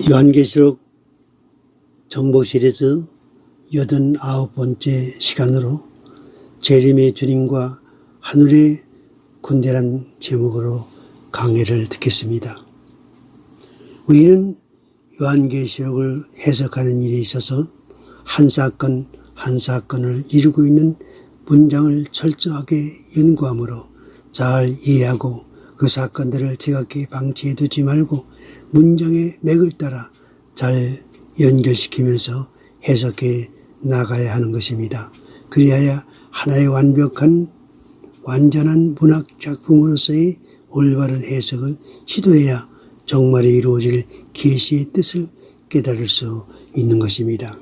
요한계시록 정복 시리즈 89번째 시간으로 재림의 주님과 하늘의 군대란 제목으로 강해를 듣겠습니다. 우리는 요한계시록을 해석하는 일에 있어서 한 사건 한 사건을 이루고 있는 문장을 철저하게 연구함으로 잘 이해하고 그 사건들을 지각하게 방치해 두지 말고 문장의 맥을 따라 잘 연결시키면서 해석해 나가야 하는 것입니다. 그리하여 하나의 완전한 문학 작품으로서의 올바른 해석을 시도해야 정말에 이루어질 계시의 뜻을 깨달을 수 있는 것입니다.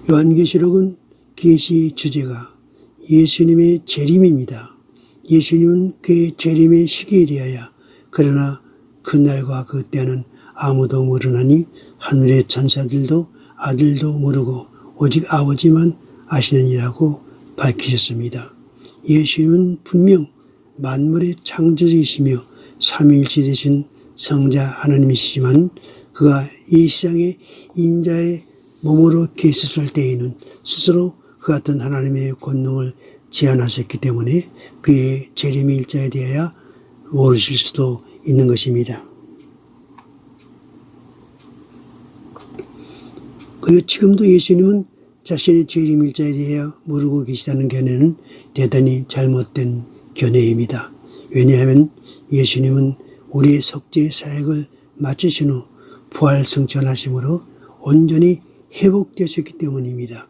요한계시록은 계시의 주제가 예수님의 재림입니다. 예수님은 그의 재림의 시기에 대하여 그러나 그날과 그때는 아무도 모르나니 하늘의 천사들도 아들도 모르고 오직 아버지만 아시느니라고 밝히셨습니다. 예수님은 분명 만물의 창조주이시며 삼위일체 되신 성자 하나님이시지만 그가 이 세상에 인자의 몸으로 계셨을 때에는 스스로 그 같은 하나님의 권능을 제한하셨기 때문에 그의 재림의 일자에 대하여 모르실 수도 있는 것입니다. 그리고 지금도 예수님은 자신의 재림 일자에 대하여 모르고 계시다는 견해는 대단히 잘못된 견해입니다. 왜냐하면 예수님은 우리의 속죄 사역을 마치신 후 부활 승천하심으로 온전히 회복되셨기 때문입니다.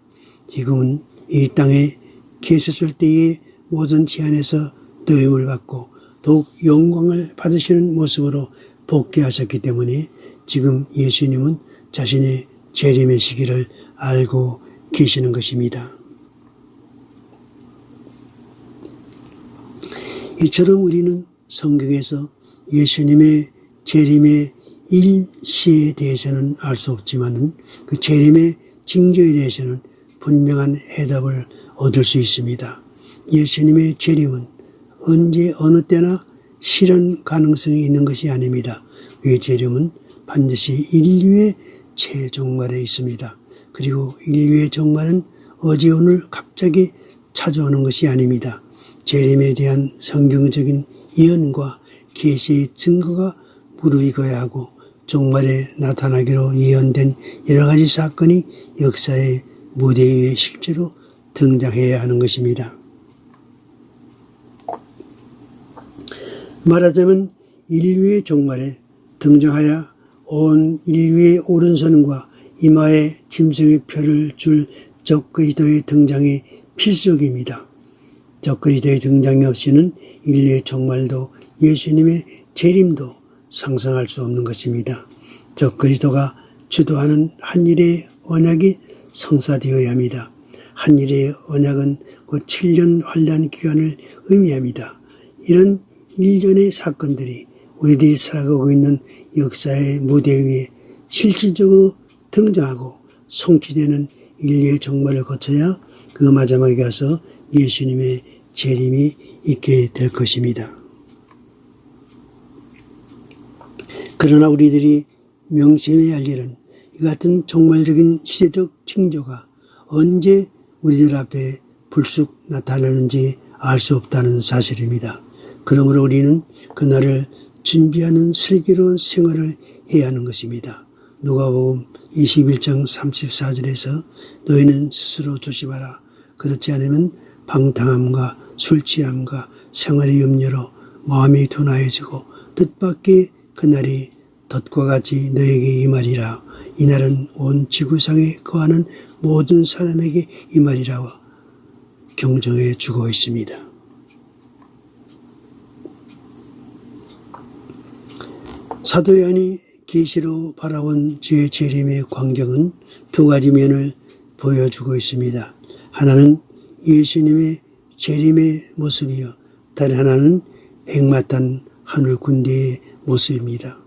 지금은 이 땅에 계셨을 때의 모든 제한에서 노임을 받고 더욱 영광을 받으시는 모습으로 복귀하셨기 때문에 지금 예수님은 자신의 재림의 시기를 알고 계시는 것입니다. 이처럼 우리는 성경에서 예수님의 재림의 일시에 대해서는 알 수 없지만 그 재림의 징조에 대해서는 분명한 해답을 얻을 수 있습니다. 예수님의 재림은 언제 어느 때나 실현 가능성이 있는 것이 아닙니다. 그의 재림은 반드시 인류의 최종말에 있습니다. 그리고 인류의 종말은 어제 오늘 갑자기 찾아오는 것이 아닙니다. 재림에 대한 성경적인 예언과 계시의 증거가 무르익어야 하고 종말에 나타나기로 예언된 여러 가지 사건이 역사의 무대 위에 실제로 등장해야 하는 것입니다. 말하자면 인류의 종말에 등장하여 온 인류의 오른손과 이마에 짐승의 표를 줄 적그리스도의 등장이 필수적입니다. 적그리스도의 등장이 없이는 인류의 종말도 예수님의 재림도 상상할 수 없는 것입니다. 적그리스도가 주도하는 한일의 언약이 성사되어야 합니다. 한일의 언약은 곧 7년 환란 기간을 의미합니다. 이런 일련의 사건들이 우리들이 살아가고 있는 역사의 무대 위에 실질적으로 등장하고 성취되는 인류의 종말을 거쳐야 그 마지막에 가서 예수님의 재림이 있게 될 것입니다. 그러나 우리들이 명심해야 할 일은 이 같은 종말적인 시대적 징조가 언제 우리들 앞에 불쑥 나타나는지 알 수 없다는 사실입니다. 그러므로 우리는 그날을 준비하는 슬기로운 생활을 해야 하는 것입니다. 누가복음 21장 34절에서 너희는 스스로 조심하라. 그렇지 않으면 방탕함과 술취함과 생활의 염려로 마음이 둔하여지고 뜻밖의 그날이 덫과 같이 너에게 임하리라. 이날은 온 지구상에 거하는 모든 사람에게 임하리라 경정해 주고 있습니다. 사도 요한이 계시로 바라본 주의 재림의 광경은 두 가지 면을 보여주고 있습니다. 하나는 예수님의 재림의 모습이요, 다른 하나는 백마탄 하늘 군대의 모습입니다.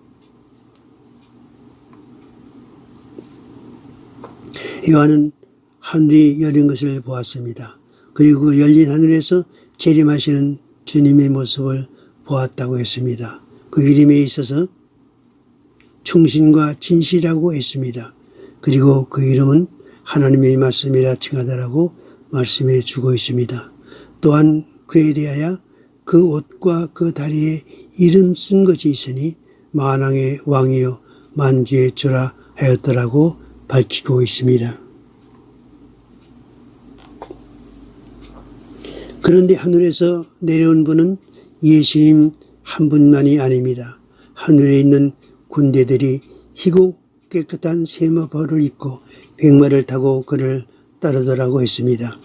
요한은 하늘이 열린 것을 보았습니다. 그리고 열린 하늘에서 재림하시는 주님의 모습을 보았다고 했습니다. 그 이름에 있어서 충신과 진실이라고 했습니다. 그리고 그 이름은 하나님의 말씀이라 칭하다라고 말씀해 주고 있습니다. 또한 그에 대하여 그 옷과 그 다리에 이름 쓴 것이 있으니 만왕의 왕이요 만주의 주라 하였더라고 밝히고 있습니다. 그런데 하늘에서 내려온 분은 예수님 한 분만이 아닙니다. 하늘에 있는 군대들이 희고 깨끗한 세마포를 입고 백마를 타고 그를 따르더라고 했습니다.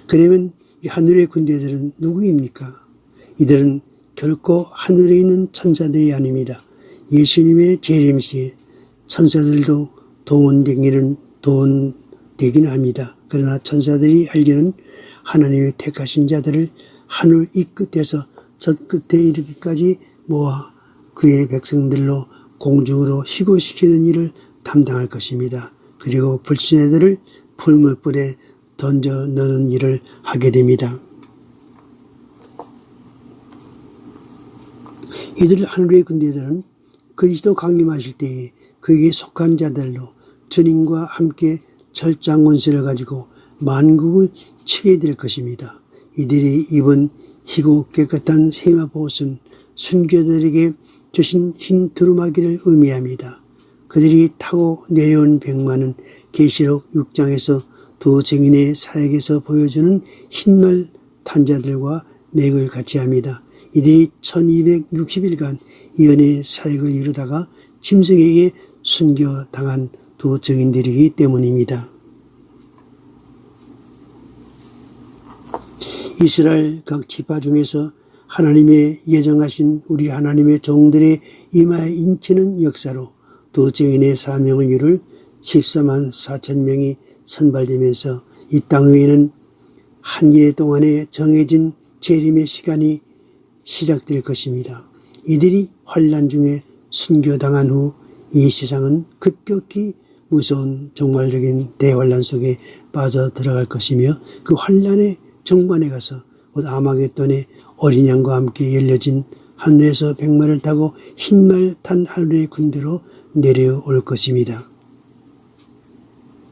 그러면 이 하늘의 군대들은 누구입니까? 이들은 결코 하늘에 있는 천사들이 아닙니다. 예수님의 재림 시에 천사들도 도원되기는 합니다. 그러나 천사들이 알기는 하나님의 택하신 자들을 하늘 이 끝에서 저 끝에 이르기까지 모아 그의 백성들로 공중으로 희고시키는 일을 담당할 것입니다. 그리고 불신자들을 풀무불에 던져 넣는 일을 하게 됩니다. 이들 하늘의 군대들은 그리스도 강림하실 때에 그에게 속한 자들로 주님과 함께 철장 원세를 가지고 만국을 치게 될 것입니다. 이들이 입은 희고 깨끗한 세마포옷은 순교자들에게 주신 흰 두루마기를 의미합니다. 그들이 타고 내려온 백마는 계시록 6장에서 두 증인의 사역에서 보여주는 흰말 탄 자들과 맥을 같이 합니다. 이들이 1260일간 예언의 사역을 이루다가 짐승에게 순교당한 두 증인들이기 때문입니다. 이스라엘 각 지파 중에서 하나님의 예정하신 우리 하나님의 종들의 이마에 인치는 역사로 두 증인의 사명을 이룰 14만 4천 명이 선발되면서 이 땅 위에는 한 일 동안에 정해진 재림의 시간이 시작될 것입니다. 이들이 환난 중에 순교당한 후 이 세상은 급격히 무서운 종말적인 대환란 속에 빠져 들어갈 것이며 그 환란의 정반에 가서 곧 아마겟돈의 어린 양과 함께 열려진 하늘에서 백마를 타고 흰말 탄 하늘의 군대로 내려올 것입니다.